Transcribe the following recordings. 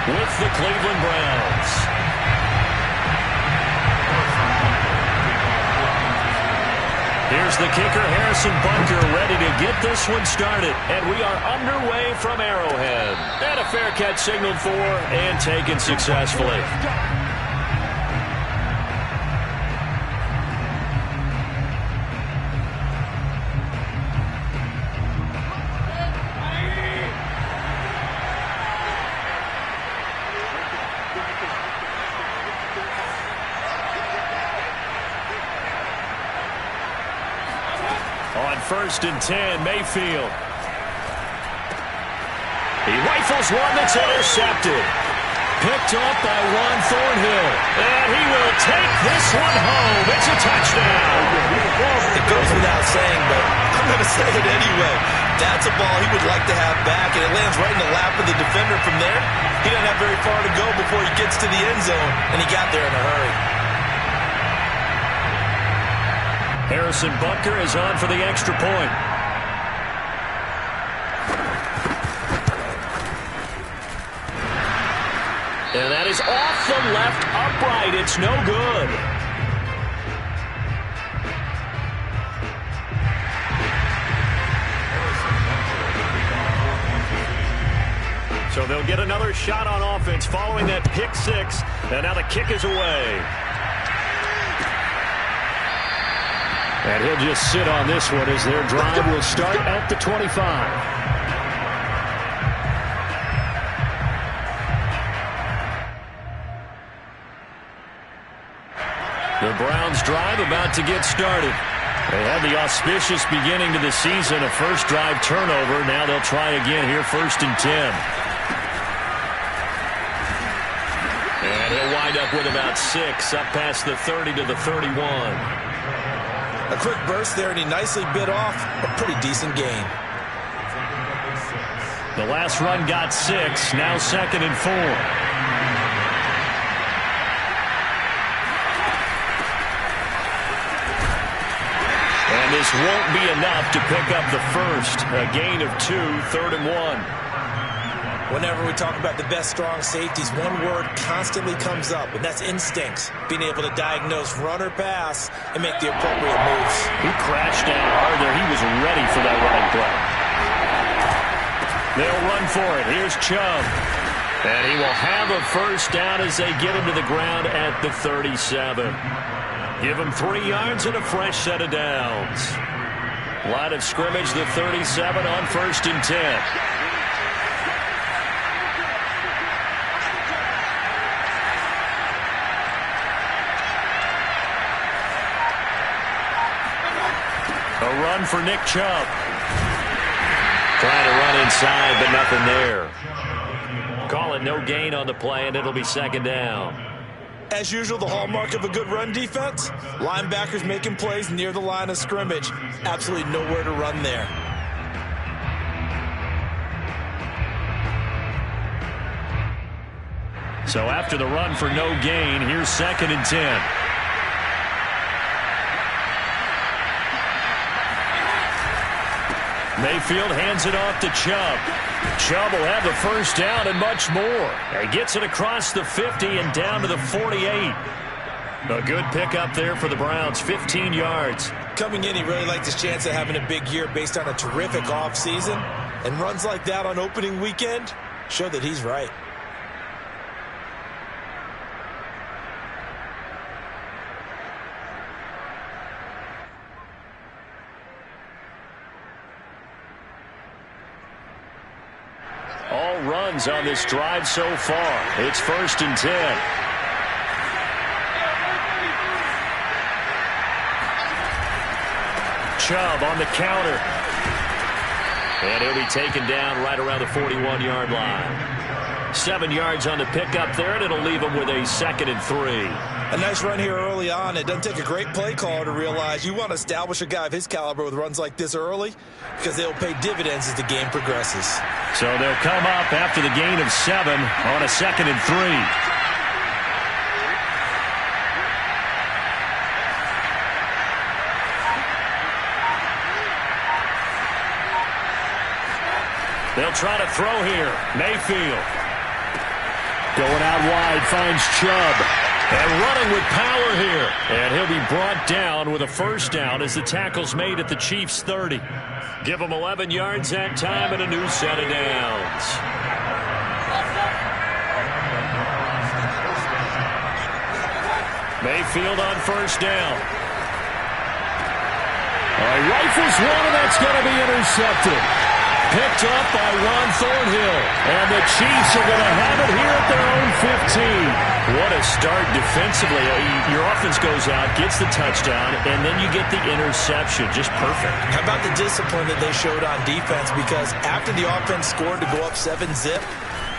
with the Cleveland Browns. Here's the kicker, Harrison Bunker, ready to get this one started. And we are underway from Arrowhead. And a fair catch signaled for and taken successfully. On 1st and 10, Mayfield. He rifles one that's intercepted. Picked up by Juan Thornhill. And he will take this one home. It's a touchdown. It goes without saying, but I'm going to say it anyway. That's a ball he would like to have back, and it lands right in the lap of the defender from there. He doesn't have very far to go before he gets to the end zone, and he got there in a hurry. Harrison Bunker is on for the extra point. And that is off the left upright. It's no good. So they'll get another shot on offense following that pick six. And now the kick is away. And he'll just sit on this one as their drive will start at the 25. The Browns' drive about to get started. They had the auspicious beginning to the season, a first drive turnover. Now they'll try again here, 1st and 10. And he'll wind up with about 6, up past the 30 to the 31. A quick burst there, and he nicely bit off a pretty decent gain. The last run got 6, now 2nd and 4. And this won't be enough to pick up the first. A gain of 2, 3rd and 1. Whenever we talk about the best strong safeties, one word constantly comes up, and that's instincts. Being able to diagnose run or pass and make the appropriate moves. He crashed down hard there. He was ready for that running play. They'll run for it. Here's Chubb. And he will have a first down as they get him to the ground at the 37. Give him 3 yards and a fresh set of downs. Line of scrimmage, the 37 on 1st and 10. A run for Nick Chubb. Trying to run inside, but nothing there. Call it no gain on the play, and it'll be 2nd down. As usual, the hallmark of a good run defense, linebackers making plays near the line of scrimmage. Absolutely nowhere to run there. So after the run for no gain, here's 2nd and 10. Mayfield hands it off to Chubb. Chubb will have the first down and much more. He gets it across the 50 and down to the 48. A good pickup there for the Browns, 15 yards. Coming in, he really liked his chance of having a big year based on a terrific offseason. And runs like that on opening weekend show that he's right. All runs on this drive so far. It's 1st and 10. Chubb on the counter. And he'll be taken down right around the 41-yard line. 7 yards on the pickup there, and it'll leave him with a 2nd and 3. A nice run here early on. It doesn't take a great play caller to realize you want to establish a guy of his caliber with runs like this early because they'll pay dividends as the game progresses. So they'll come up after the gain of 7 on a 2nd and 3. They'll try to throw here. Mayfield. Going out wide, finds Chubb. And running with power here. And he'll be brought down with a first down as the tackle's made at the Chiefs' 30. Give him 11 yards that time and a new set of downs. Mayfield on first down. Rifles one, and that's going to be intercepted. Picked up by Ron Thornhill. And the Chiefs are going to have it here at their own 15. What a start defensively. Your offense goes out, gets the touchdown, and then you get the interception. Just perfect. How about the discipline that they showed on defense? Because after the offense scored to go up 7-zip,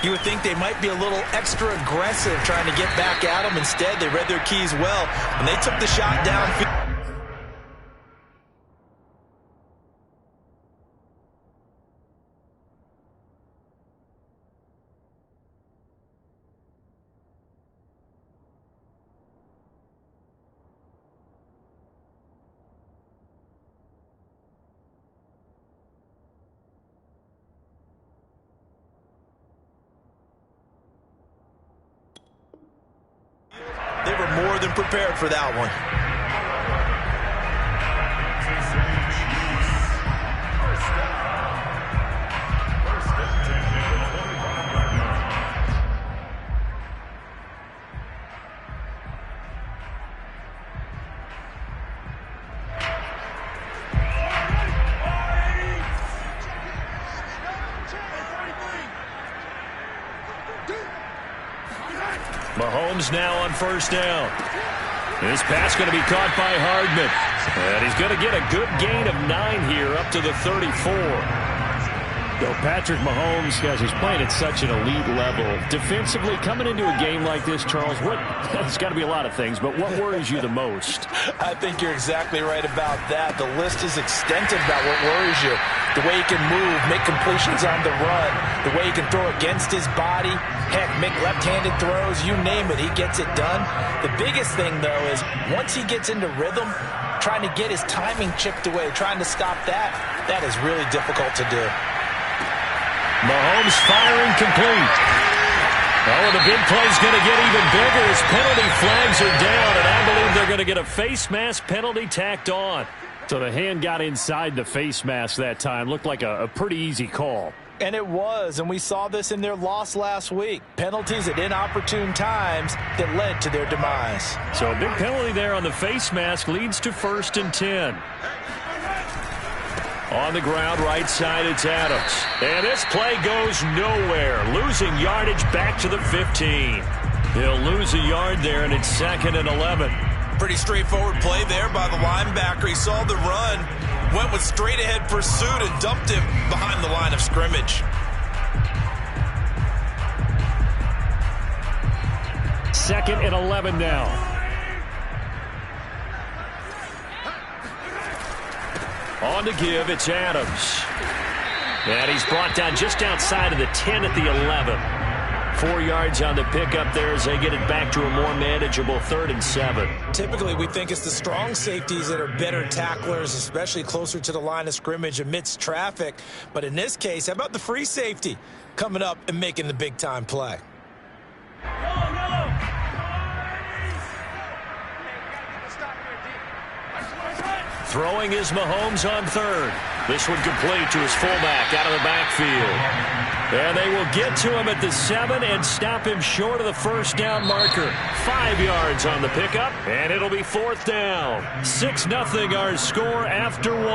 you would think they might be a little extra aggressive trying to get back at them. Instead, they read their keys well, and they took the shot downfield. They were more than prepared for that one. Mahomes now on first down. This pass going to be caught by Hardman. And he's going to get a good gain of 9 here up to the 34. So Patrick Mahomes, guys, he's playing at such an elite level. Defensively, coming into a game like this, Charles, it's got to be a lot of things, but what worries you the most? I think you're exactly right about that. The list is extensive about what worries you. The way he can move, make completions on the run, the way he can throw against his body, heck, make left-handed throws, you name it, he gets it done. The biggest thing, though, is once he gets into rhythm, trying to get his timing chipped away, trying to stop that, that is really difficult to do. Mahomes firing complete. Oh, the big play's going to get even bigger as penalty flags are down, and I believe they're going to get a face mask penalty tacked on. So the hand got inside the face mask that time. Looked like a pretty easy call. And it was, and we saw this in their loss last week. Penalties at inopportune times that led to their demise. So a big penalty there on the face mask leads to 1st and 10. On the ground, right side, it's Adams. And this play goes nowhere. Losing yardage back to the 15. He'll lose a yard there, and it's 2nd and 11. Pretty straightforward play there by the linebacker. He saw the run, went with straight-ahead pursuit, and dumped him behind the line of scrimmage. 2nd and 11 now. On to give, it's Adams. And he's brought down just outside of the 10 at the 11. 4 yards on the pickup there as they get it back to a more manageable 3rd and 7. Typically, we think it's the strong safeties that are better tacklers, especially closer to the line of scrimmage amidst traffic. But in this case, how about the free safety coming up and making the big-time play? Throwing is Mahomes on 3rd. This one complete to his fullback out of the backfield. And they will get to him at the 7 and stop him short of the first down marker. 5 yards on the pickup, and it'll be 4th down. 6-0 our score after 1.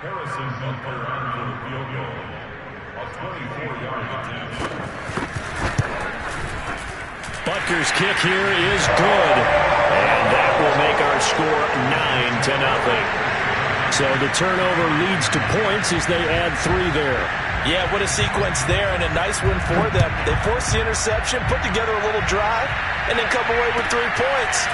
Harrison Butker on for the field goal. A 24-yard attempt. Butker's kick here is good. And that will make our score 9-0. So the turnover leads to points as they add 3 there. Yeah, what a sequence there, and a nice one for them. They force the interception, put together a little drive, and then come away with 3 points.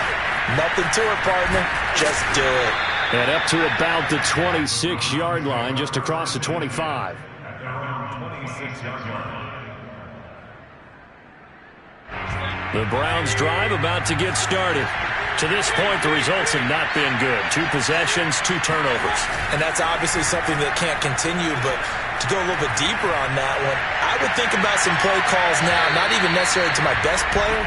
Nothing to it, partner. Just do it. And up to about the 26-yard line, just across the 25. At around 26-yard line. The Browns drive about to get started. To this point, the results have not been good. 2 possessions, 2 turnovers. And that's obviously something that can't continue, but to go a little bit deeper on that one, I would think about some play calls now, not even necessarily to my best player,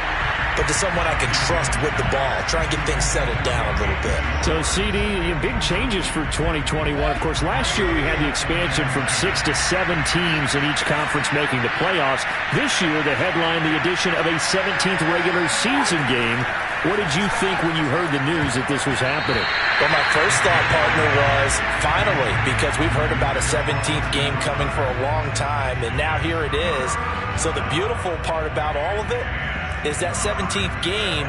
but to someone I can trust with the ball. Try and get things settled down a little bit. So, CD, big changes for 2021. Of course, last year we had the expansion from 6 to 7 teams in each conference making the playoffs. This year, they headlined the addition of a 17th regular season game. What did you think when you heard the news that this was happening? Well, my first thought, partner, was finally, because we've heard about a 17th game coming for a long time, and now here it is. So the beautiful part about all of it is that 17th game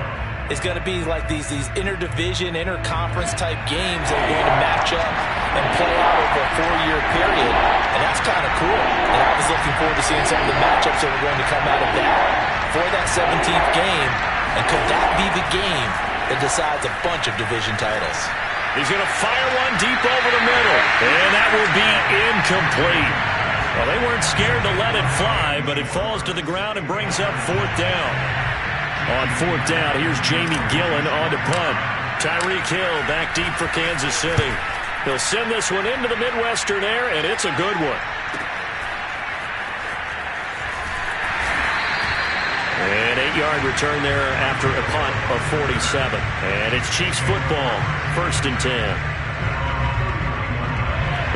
is going to be like these interdivision, interconference type games that are going to match up and play out over a 4-year period. And that's kind of cool. And I was looking forward to seeing some of the matchups that were going to come out of that for that 17th game. And could that be the game that decides a bunch of division titles? He's going to fire one deep over the middle. And that will be incomplete. Well, they weren't scared to let it fly, but it falls to the ground and brings up 4th down. On 4th down, here's Jamie Gillen on to punt. Tyreek Hill back deep for Kansas City. He'll send this one into the Midwestern air, and it's a good one. An 8-yard return there after a punt of 47. And it's Chiefs football, 1st and 10.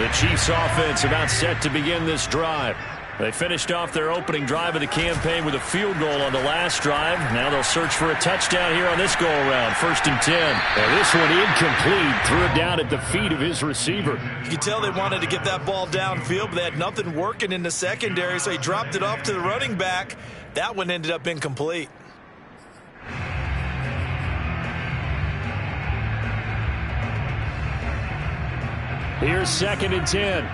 The Chiefs offense about set to begin this drive. They finished off their opening drive of the campaign with a field goal on the last drive. Now they'll search for a touchdown here on this go-around, 1st and 10. And this one incomplete, threw it down at the feet of his receiver. You could tell they wanted to get that ball downfield, but they had nothing working in the secondary, so he dropped it off to the running back. That one ended up incomplete. Here's 2nd and 10.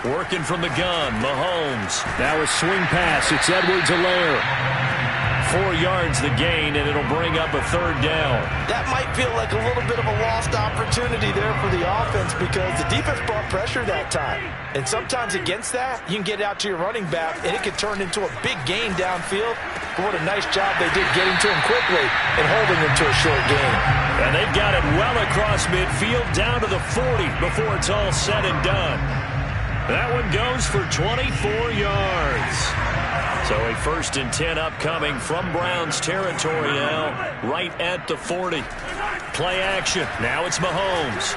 Working from the gun, Mahomes. Now a swing pass. It's Edwards-Helaire. 4 yards the gain, and it'll bring up a 3rd down. That might feel like a little bit of a lost opportunity there for the offense because the defense brought pressure that time. And sometimes against that, you can get out to your running back, and it can turn into a big gain downfield. But what a nice job they did getting to him quickly and holding him to a short gain. And they've got it well across midfield down to the 40 before it's all said and done. That one goes for 24 yards. So a 1st and 10 upcoming from Browns territory now, right at the 40. Play action. Now it's Mahomes.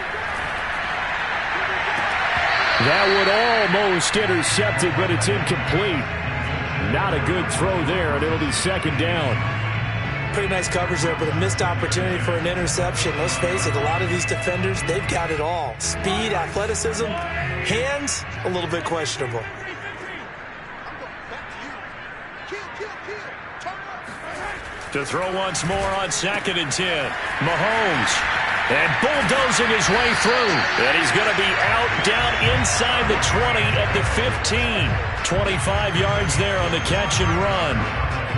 That one almost intercepted, but it's incomplete. Not a good throw there, and it'll be 2nd down. Pretty nice coverage there, but a missed opportunity for an interception. Let's face it, a lot of these defenders, they've got it all. Speed, athleticism, hands, a little bit questionable. To throw once more on 2nd and 10. Mahomes. And bulldozing his way through. And he's going to be out down inside the 20 at the 15. 25 yards there on the catch and run.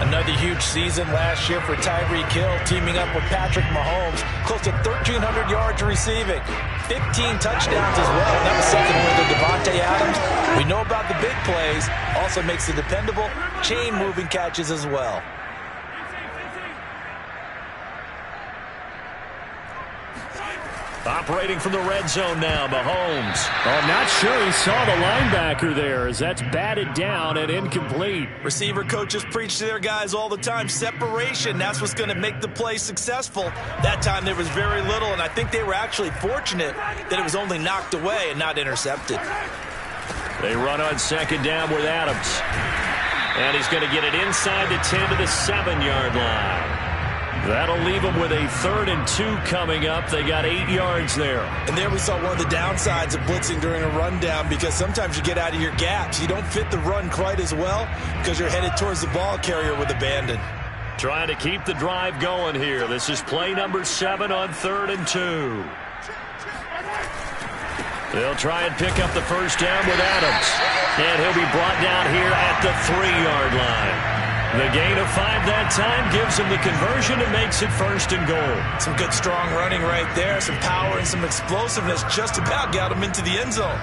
Another huge season last year for Tyreek Hill, teaming up with Patrick Mahomes. Close to 1,300 yards receiving. 15 touchdowns as well. And that was something with Devontae Adams. We know about the big plays. Also makes the dependable chain-moving catches as well. Operating from the red zone now, Mahomes. I'm not sure he saw the linebacker there as that's batted down and incomplete. Receiver coaches preach to their guys all the time. Separation, that's what's going to make the play successful. That time there was very little, and I think they were actually fortunate that it was only knocked away and not intercepted. They run on 2nd down with Adams. And he's going to get it inside the 10 to the 7-yard line. That'll leave them with a 3rd and 2 coming up. They got 8 yards there. And there we saw one of the downsides of blitzing during a rundown because sometimes you get out of your gaps. You don't fit the run quite as well because you're headed towards the ball carrier with abandon. Trying to keep the drive going here. This is play number 7 on 3rd and 2. They'll try and pick up the 1st down with Adams. And he'll be brought down here at the 3-yard line. The gain of 5 that time gives him the conversion and makes it 1st and goal. Some good strong running right there. Some power and some explosiveness just about got him into the end zone.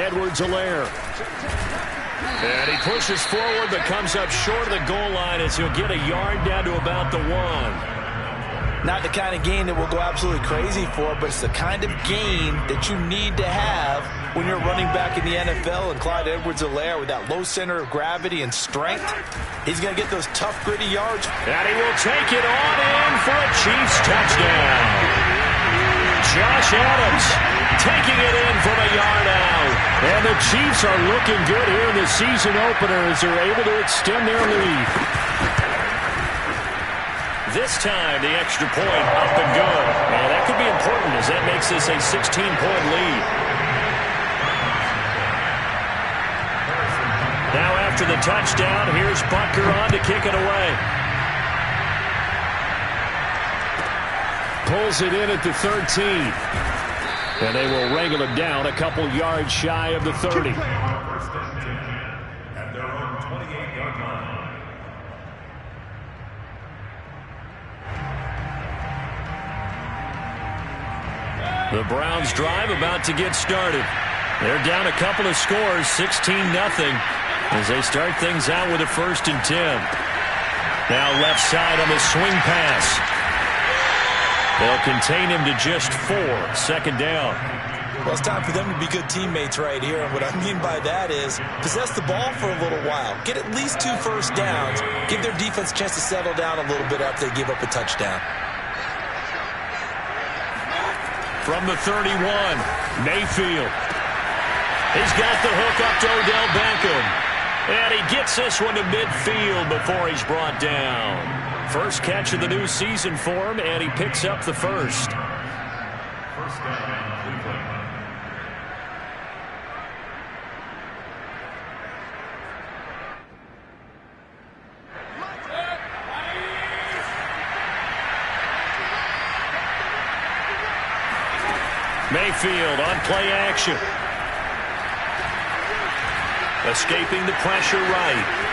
Edwards-Helaire. And he pushes forward but comes up short of the goal line as he'll get a yard down to about the 1. Not the kind of game that we'll go absolutely crazy for, but it's the kind of game that you need to have when you're running back in the NFL. And Clyde Edwards-Helaire, with that low center of gravity and strength, he's going to get those tough, gritty yards. And he will take it on in for a Chiefs touchdown. Josh Adams taking it in from a yard out. And the Chiefs are looking good here in the season opener as they're able to extend their lead. This time, the extra point up and good. And that could be important as that makes this a 16-point lead. Now after the touchdown, here's Butker on to kick it away. Pulls it in at the 13. And they will wrangle it down a couple yards shy of the 30. At their own 28-yard line. The Browns drive about to get started. They're down a couple of scores, 16-0, as they start things out with a 1st and 10. Now left side on the swing pass. They'll contain him to just 4, 2nd down. Well, it's time for them to be good teammates right here. And what I mean by that is possess the ball for a little while. Get at least 2 first downs. Give their defense a chance to settle down a little bit after they give up a touchdown. From the 31, Mayfield. He's got the hook up to Odell Beckham. And he gets this one to midfield before he's brought down. First catch of the new season for him, and he picks up the first. First down, Cleveland. Mayfield on play action. Escaping the pressure right.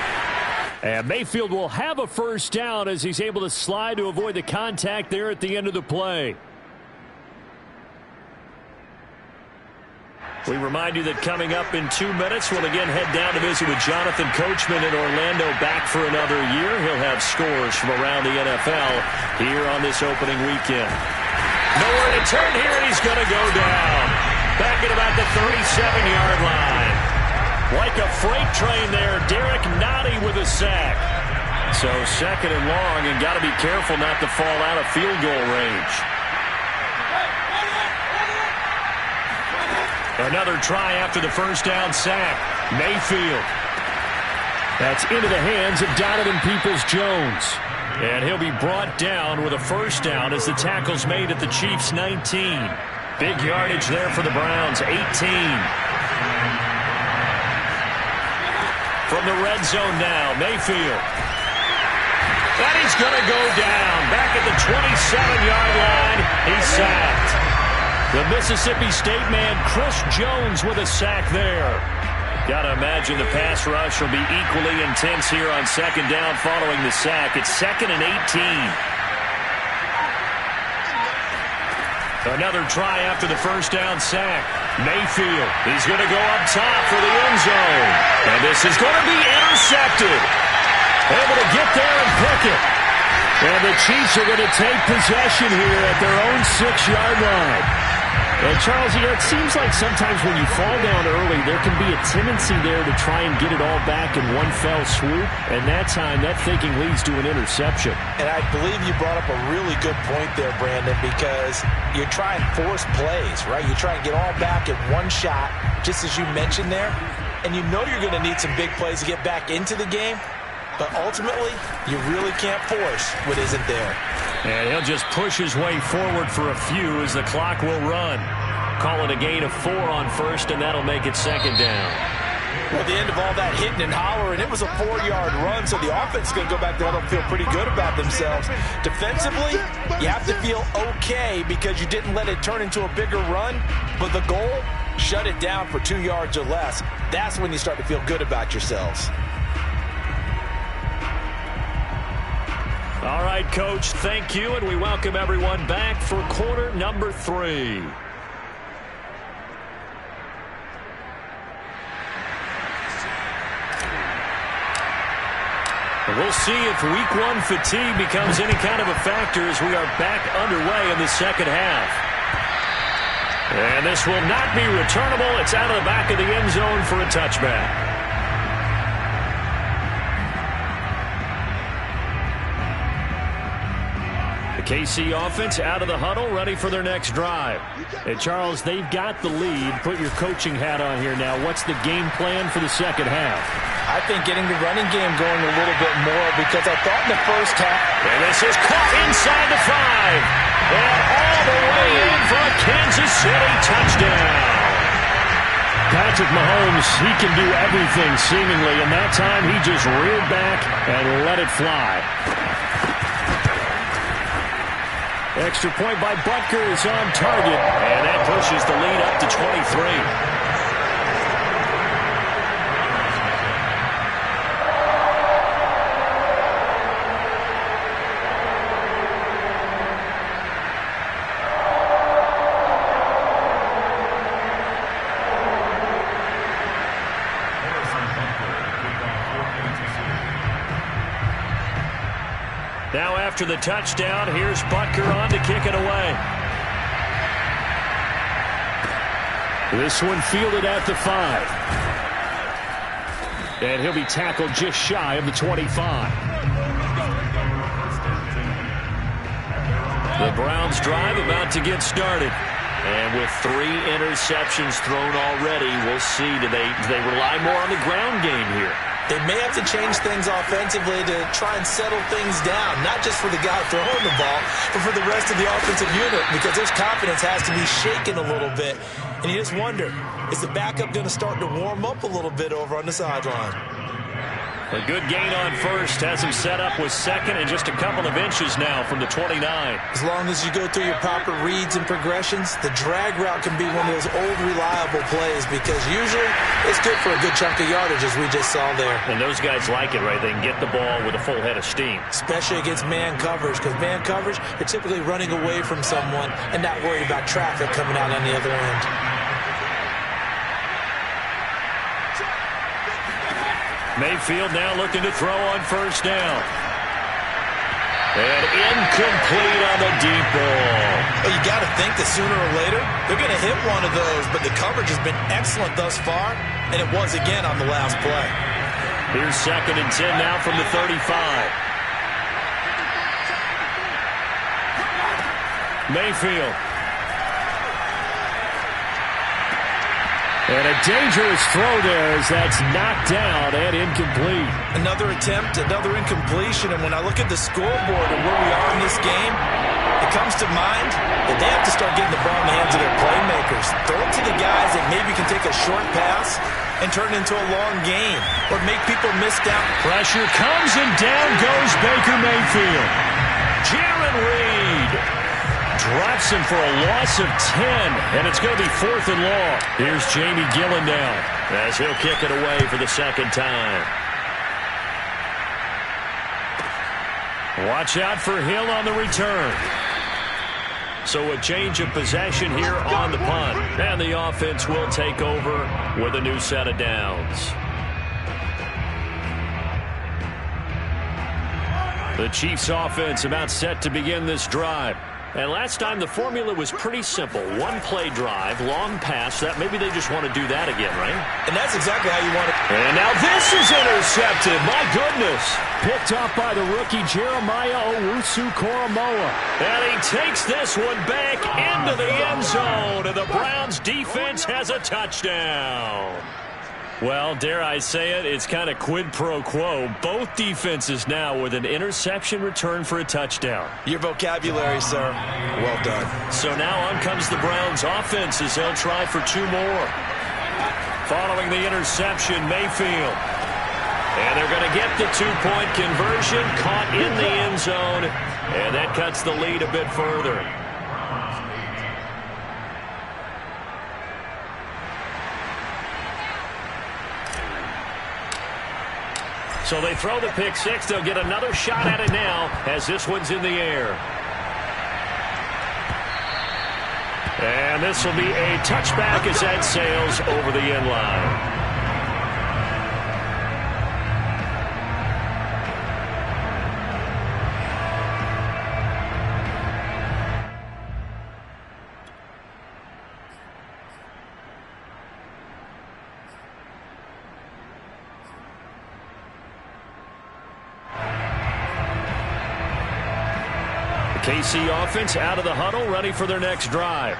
And Mayfield will have a first down as he's able to slide to avoid the contact there at the end of the play. We remind you that coming up in 2 minutes, we'll again head down to visit with Jonathan Coachman in Orlando, back for another year. He'll have scores from around the NFL here on this opening weekend. Nowhere to turn here, and he's going to go down. Back at about the 37-yard line. Like a freight train there, Derek Nottie with a sack. So 2nd and long, and got to be careful not to fall out of field goal range. Another try after the first down sack. Mayfield. That's into the hands of Donovan Peoples-Jones. And he'll be brought down with a first down as the tackle's made at the Chiefs' 19. Big yardage there for the Browns, 18. From the red zone now, Mayfield. And he's going to go down. Back at the 27-yard line, he's sacked. The Mississippi State man, Chris Jones, with a sack there. Got to imagine the pass rush will be equally intense here on 2nd down following the sack. It's 2nd and 18. Another try after the first down sack. Mayfield, he's going to go up top for the end zone. And this is going to be intercepted. Able to get there and pick it. And the Chiefs are going to take possession here at their own 6-yard line. And Charles, you know, it seems like sometimes when you fall down early, there can be a tendency there to try and get it all back in one fell swoop. And that time, that thinking leads to an interception. And I believe you brought up a really good point there, Brandon, because you're trying to force plays, right? You try and get all back in one shot, just as you mentioned there. And you know you're going to need some big plays to get back into the game. But ultimately, you really can't force what isn't there. And he'll just push his way forward for a few as the clock will run. Call it a gain of 4 on first, and that'll make it 2nd down. Well, at the end of all that hitting and hollering, it was a 4-yard run, so the offense is going to go back there and feel pretty good about themselves. Defensively, you have to feel okay because you didn't let it turn into a bigger run, but the goal, shut it down for 2 yards or less. That's when you start to feel good about yourselves. All right, Coach, thank you, and we welcome everyone back for quarter number 3. We'll see if week one fatigue becomes any kind of a factor as we are back underway in the second half. And this will not be returnable. It's out of the back of the end zone for a touchback. KC offense out of the huddle, ready for their next drive. And Charles, they've got the lead. Put your coaching hat on here now. What's the game plan for the second half? I think getting the running game going a little bit more, because I thought in the first half. And this is caught inside the 5. And all the way in for a Kansas City touchdown. Patrick Mahomes, he can do everything seemingly, and that time he just reared back and let it fly. Extra point by Butker is on target, and that pushes the lead up to 23. Now after the touchdown, here's Butker on to kick it away. This one fielded at the 5. And he'll be tackled just shy of the 25. The Browns drive about to get started. And with 3 interceptions thrown already, we'll see. Do they rely more on the ground game here? They may have to change things offensively to try and settle things down, not just for the guy throwing the ball, but for the rest of the offensive unit, because his confidence has to be shaken a little bit. And you just wonder, is the backup going to start to warm up a little bit over on the sideline? A good gain on first has him set up with second and just a couple of inches now from the 29. As long as you go through your proper reads and progressions, the drag route can be one of those old reliable plays, because usually it's good for a good chunk of yardage, as we just saw there. And those guys like it, right? They can get the ball with a full head of steam. Especially against man coverage, because man coverage, you're typically running away from someone and not worried about traffic coming out on the other end. Mayfield now looking to throw on first down. And incomplete on the deep ball. Well, you got to think that sooner or later, they're going to hit one of those, but the coverage has been excellent thus far, and it was again on the last play. Here's 2nd and 10 now from the 35. Mayfield. And a dangerous throw there as that's knocked down and incomplete. Another attempt, another incompletion, and when I look at the scoreboard and where we are in this game, it comes to mind that they have to start getting the ball in the hands of their playmakers. Throw it to the guys that maybe can take a short pass and turn it into a long game, or make people miss down. Pressure comes, and down goes Baker Mayfield. Jaron Reed drops him for a loss of 10, and it's going to be 4th and long. Here's Jamie Gillen now as he'll kick it away for the second time. Watch out for Hill on the return. So a change of possession here on the punt, and the offense will take over with a new set of downs. The Chiefs offense about set to begin this drive. And last time the formula was pretty simple. One play drive, long pass. That maybe they just want to do that again, right? And that's exactly how you want it. And now this is intercepted. My goodness. Picked off by the rookie Jeremiah Owusu-Koramoah. And he takes this one back into the end zone. And the Browns defense has a touchdown. Well, dare I say it, it's kind of quid pro quo. Both defenses now with an interception return for a touchdown. Your vocabulary, sir. Well done. So now on comes the Browns offense as they'll try for 2 more. Following the interception, Mayfield. And they're going to get the 2-point conversion, caught in the end zone, and that cuts the lead a bit further. So they throw the pick six. They'll get another shot at it now as this one's in the air. And this will be a touchback as that sails over the end line. KC offense out of the huddle, ready for their next drive.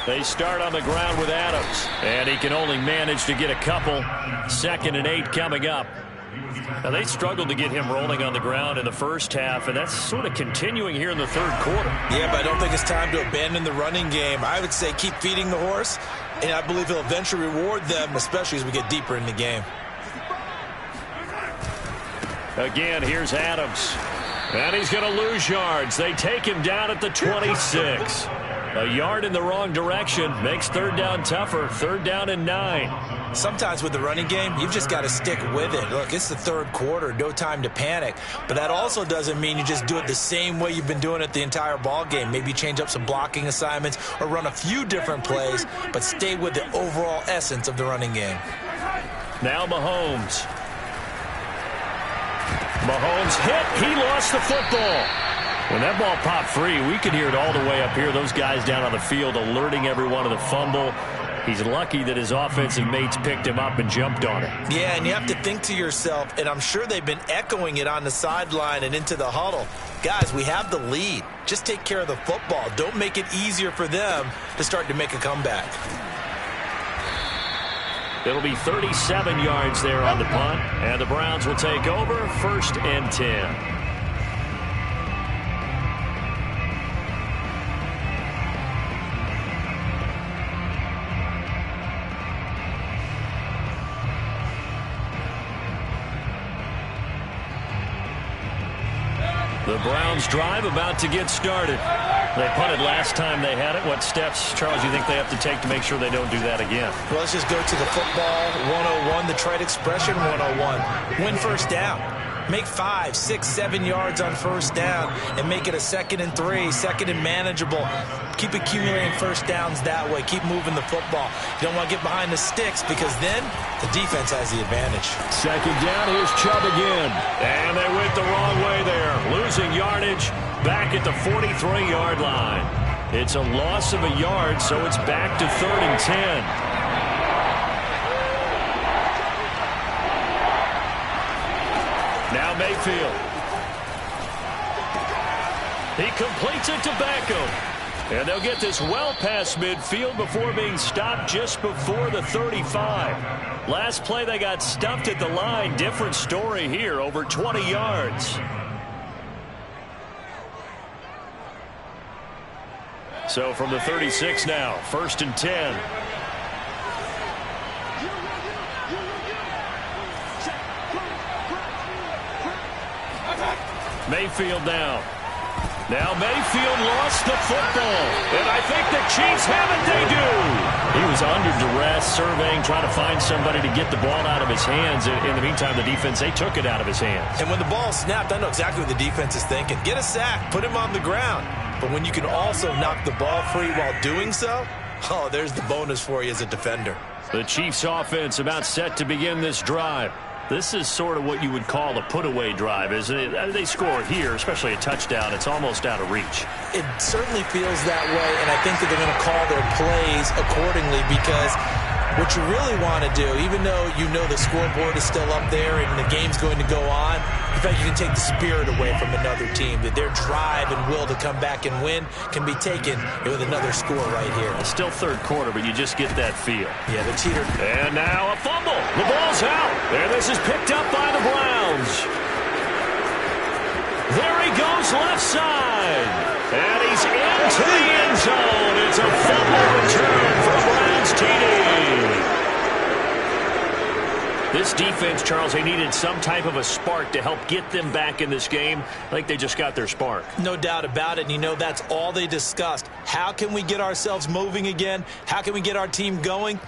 They start on the ground with Adams, and he can only manage to get a couple. 2nd and 8 coming up. Now, they struggled to get him rolling on the ground in the first half, and that's sort of continuing here in the third quarter. Yeah, but I don't think it's time to abandon the running game. I would say keep feeding the horse, and I believe he'll eventually reward them, especially as we get deeper in the game. Again, here's Adams. And he's going to lose yards. They take him down at the 26. A yard in the wrong direction makes 3rd down tougher. 3rd down and 9. Sometimes with the running game, you've just got to stick with it. Look, it's the third quarter, no time to panic. But that also doesn't mean you just do it the same way you've been doing it the entire ball game. Maybe change up some blocking assignments or run a few different plays, but stay with the overall essence of the running game. Now Mahomes. Mahomes hit. He lost the football. When that ball popped free, we could hear it all the way up here. Those guys down on the field alerting everyone of the fumble. He's lucky that his offensive mates picked him up and jumped on it. Yeah, and you have to think to yourself, and I'm sure they've been echoing it on the sideline and into the huddle. Guys, we have the lead. Just take care of the football. Don't make it easier for them to start to make a comeback. It'll be 37 yards there on the punt, and the Browns will take over 1st and 10. The Browns drive about to get started. They punted last time they had it. What steps, Charles, do you think they have to take to make sure they don't do that again? Well, let's just go to the football 101, the trite expression 101. Win 1st down. Make 5, 6, 7 yards on 1st down and make it a 2nd and 3, 2nd and manageable. Keep accumulating 1st downs that way. Keep moving the football. You don't want to get behind the sticks because then the defense has the advantage. 2nd down, here's Chubb again. And they went the wrong way there. Losing yardage back at the 43-yard line. It's a loss of a yard, so it's back to 3rd and 10. Now Mayfield. He completes it to Beckham. And they'll get this well past midfield before being stopped just before the 35. Last play they got stuffed at the line. Different story here, over 20 yards. So from the 36 now, 1st and 10. Mayfield now. Now Mayfield lost the football. And I think the Chiefs have it. They do. He was under duress, surveying, trying to find somebody to get the ball out of his hands. In the meantime, the defense, they took it out of his hands. And when the ball snapped, I know exactly what the defense is thinking. Get a sack, put him on the ground. But when you can also knock the ball free while doing so, oh, there's the bonus for you as a defender. The Chiefs offense about set to begin this drive. This is sort of what you would call a put-away drive, isn't it? They score here, especially a touchdown. It's almost out of reach. It certainly feels that way, and I think that they're going to call their plays accordingly because what you really want to do, even though you know the scoreboard is still up there and the game's going to go on, in fact, you can take the spirit away from another team. That their drive and will to come back and win can be taken with another score right here. It's still third quarter, but you just get that feel. Yeah, the cheater. And now a fumble. The ball's out. And this is picked up by the Browns. There he goes left side. And he's into the end zone. It's a fumble return for Browns TD. This defense, Charles, they needed some type of a spark to help get them back in this game. I think they just got their spark. No doubt about it. And you know, that's all they discussed. How can we get ourselves moving again? How can we get our team going?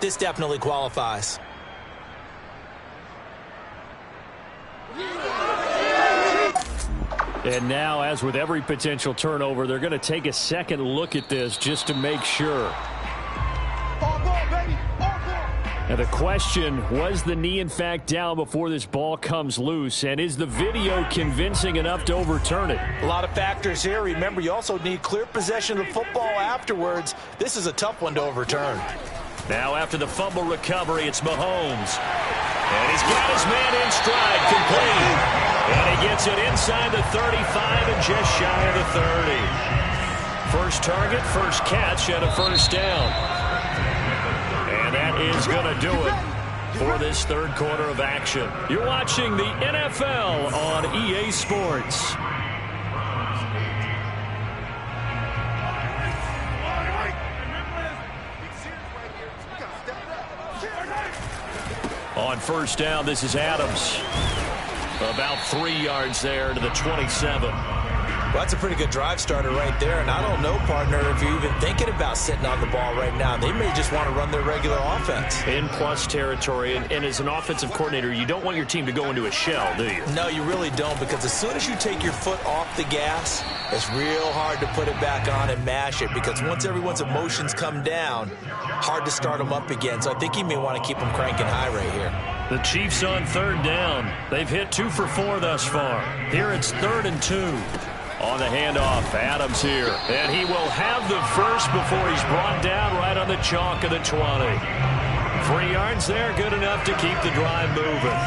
This definitely qualifies. And now, as with every potential turnover, they're going to take a second look at this just to make sure. Now the question, was the knee in fact down before this ball comes loose? And is the video convincing enough to overturn it? A lot of factors here. Remember, you also need clear possession of the football afterwards. This is a tough one to overturn. Now after the fumble recovery, it's Mahomes. And he's got his man in stride, complete. And he gets gets it inside the 35 and just shy of the 30. First target, first catch, and a first down. And that is going to do it for this third quarter of action. You're watching the NFL on EA Sports. On first down, this is Adams. About 3 yards there to the 27. Well, that's a pretty good drive starter right there. And I don't know, partner, if you're even thinking about sitting on the ball right now. They may just want to run their regular offense. In plus territory. And as an offensive coordinator, you don't want your team to go into a shell, do you? No, you really don't, because as soon as you take your foot off the gas, it's real hard to put it back on and mash it, because once everyone's emotions come down, hard to start them up again. So I think you may want to keep them cranking high right here. The Chiefs on third down. They've hit 2 for 4 thus far. Here it's 3rd and 2. On the handoff, Adams here. And he will have the first before he's brought down right on the chalk of the 20. 3 yards there, good enough to keep the drive moving.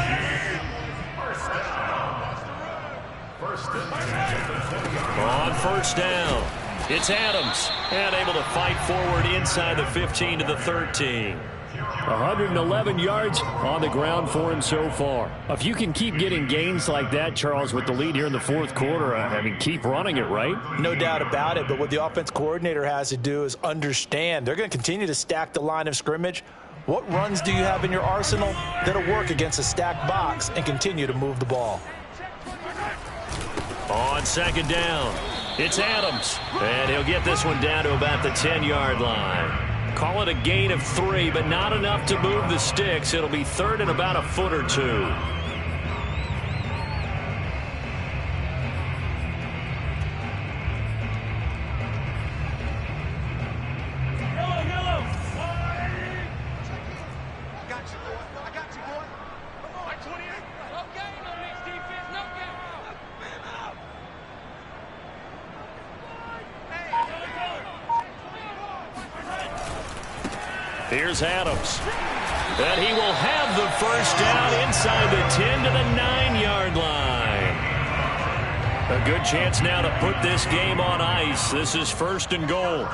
On first down, it's Adams. And able to fight forward inside the 15 to the 13. 111 yards on the ground for him so far. If you can keep getting gains like that, Charles, with the lead here in the fourth quarter, I mean, keep running it, right? No doubt about it, but what the offense coordinator has to do is understand. They're going to continue to stack the line of scrimmage. What runs do you have in your arsenal that'll work against a stacked box and continue to move the ball? On second down, it's Adams. And he'll get this one down to about the 10-yard line. Call it a gain of 3, but not enough to move the sticks. It'll be 3rd and about a foot or 2. Here's Adams. And he will have the first down inside the 10 to the 9-yard line. A good chance now to put this game on ice. This is 1st and goal.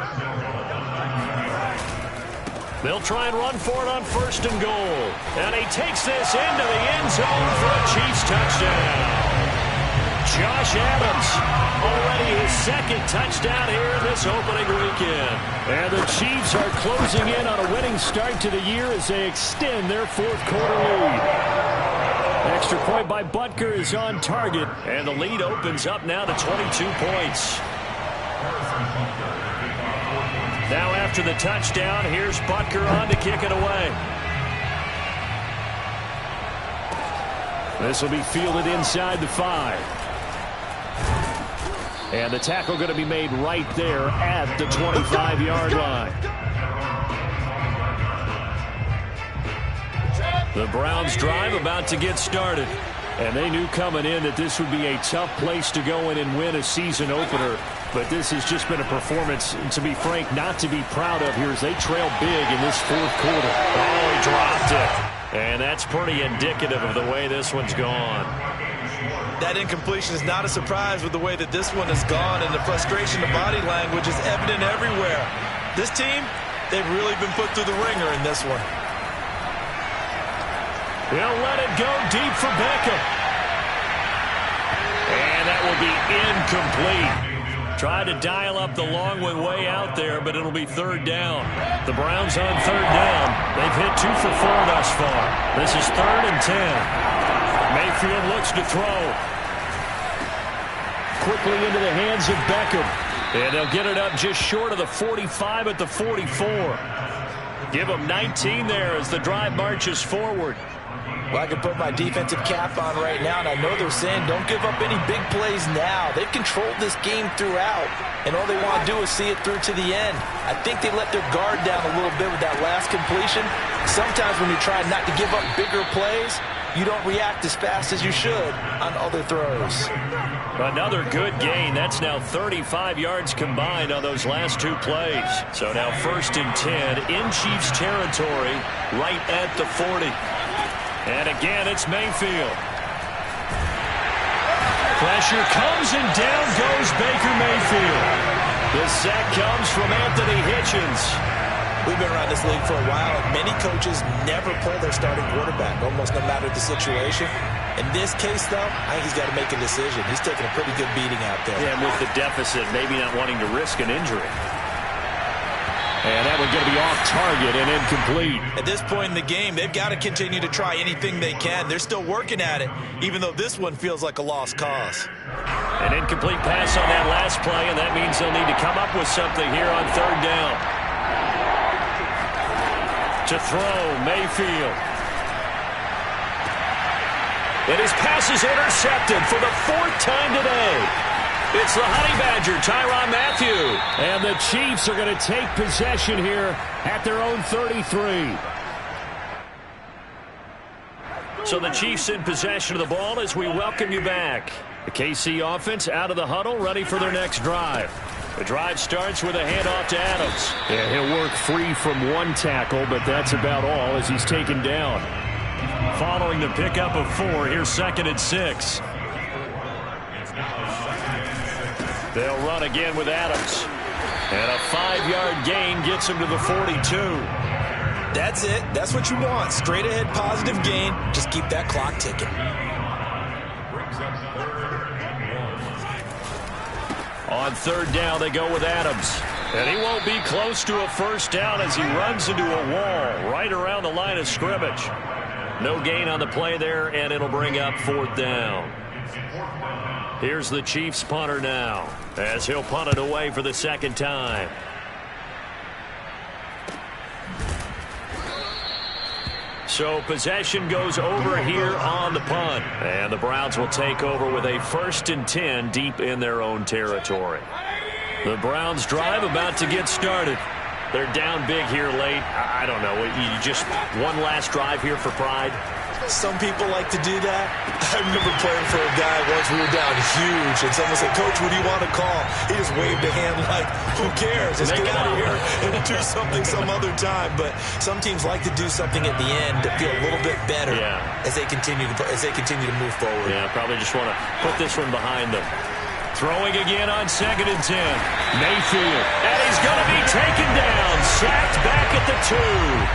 They'll try and run for it on 1st and goal. And he takes this into the end zone for a Chiefs touchdown. Josh Adams, already his 2nd touchdown here in this opening weekend. And the Chiefs are closing in on a winning start to the year as they extend their 4th quarter lead. Extra point by Butker is on target, and the lead opens up now to 22 points. Now after the touchdown, here's Butker on to kick it away. This will be fielded inside the 5. And the tackle going to be made right there at the 25-yard line. The Browns drive about to get started. And they knew coming in that this would be a tough place to go in and win a season opener. But this has just been a performance, to be frank, not to be proud of here as they trail big in this 4th quarter. Oh, he dropped it. And that's pretty indicative of the way this one's gone. That incompletion is not a surprise with the way that this one has gone, and the frustration, the body language is evident everywhere. This team, they've really been put through the ringer in this one. He'll let it go deep for Beckham. And that will be incomplete. Tried to dial up the long one way out there, but it'll be 3rd down. The Browns on 3rd down. They've hit 2 for 4 thus far. This is 3rd and 10. Mayfield looks to throw. Quickly into the hands of Beckham. And they'll get it up just short of the 45 at the 44. Give them 19 there as the drive marches forward. Well, I can put my defensive cap on right now, and I know they're saying don't give up any big plays now. They've controlled this game throughout, and all they want to do is see it through to the end. I think they let their guard down a little bit with that last completion. Sometimes when you're trying not to give up bigger plays, you don't react as fast as you should on other throws. Another good gain. That's now 35 yards combined on those last 2 plays. So now 1st and 10 in Chiefs territory right at the 40. And again, it's Mayfield. Pressure comes, and down goes Baker Mayfield. The sack comes from Anthony Hitchens. We've been around this league for a while, and many coaches never pull their starting quarterback, almost no matter the situation. In this case, though, I think he's got to make a decision. He's taking a pretty good beating out there. Yeah, and with the deficit, maybe not wanting to risk an injury. And that one's going to be off target and incomplete. At this point in the game, they've got to continue to try anything they can. They're still working at it, even though this one feels like a lost cause. An incomplete pass on that last play, and that means they'll need to come up with something here on third down. To throw, Mayfield. And his pass is intercepted for the fourth time today. It's the Honey Badger, Tyrann Mathieu. And the Chiefs are going to take possession here at their own 33. So the Chiefs in possession of the ball as we welcome you back. The KC offense out of the huddle, ready for their next drive. The drive starts with a handoff to Adams. Yeah, he'll work free from one tackle, but that's about all as he's taken down. Following the pickup of 4, here's 2nd and 6. They'll run again with Adams. And a 5-yard gain gets him to the 42. That's it. That's what you want. Straight ahead positive gain. Just keep that clock ticking. On third down, they go with Adams. And he won't be close to a first down as he runs into a wall right around the line of scrimmage. No gain on the play there, and it'll bring up 4th down. Here's the Chiefs punter now as he'll punt it away for the 2nd time. So possession goes over here on the punt. And the Browns will take over with a 1st and 10 deep in their own territory. The Browns drive about to get started. They're down big here late. I don't know. You just one last drive here for pride. Some people like to do that. I remember playing for a guy once. We were down huge, and someone said, "Coach, what do you want to call?" He just waved a hand like, "Who cares? Let's get out of here and do something some other time." But some teams like to do something at the end to feel a little bit better as they continue to move forward. Yeah, probably just want to put this one behind them. Throwing again on 2nd and 10. Mayfield, and he's going to be taken down. Sacked back at the 2.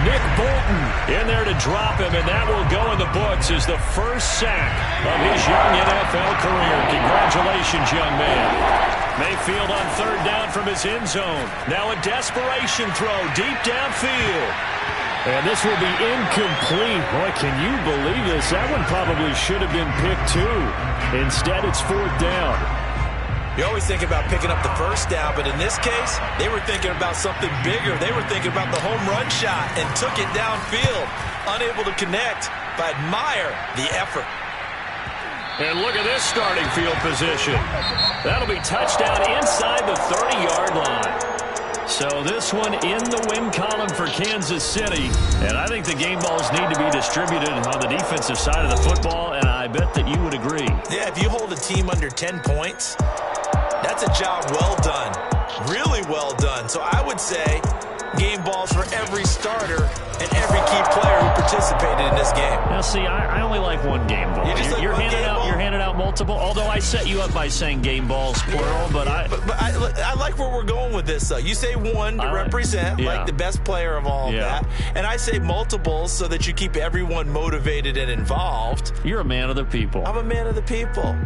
Nick Bolton in there to drop him, and that will go in the books as the first sack of his young NFL career. Congratulations, young man. Mayfield on third down from his end zone. Now a desperation throw deep downfield. And this will be incomplete. Boy, can you believe this? That one probably should have been picked too. Instead, it's 4th down. You always think about picking up the first down, but in this case, they were thinking about something bigger. They were thinking about the home run shot and took it downfield. Unable to connect, but admire the effort. And look at this starting field position. That'll be touchdown inside the 30-yard line. So this one in the win column for Kansas City. And I think the game balls need to be distributed on the defensive side of the football, and I bet that you would agree. Yeah, if you hold a team under 10 points, that's a job well done. Really well done. So I would say game balls for every starter and every key player who participated in this game. Now, see, I only like one game ball. You're handing out multiple, although I set you up by saying game balls, plural, but I like where we're going with this, though. You say one to represent, like the best player of all that, and I say multiples so that you keep everyone motivated and involved. You're a man of the people. I'm a man of the people.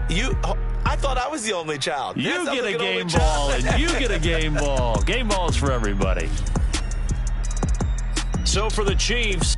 I thought I was the only child. You get a game ball, and you get a game ball. Game balls for everybody. So for the Chiefs,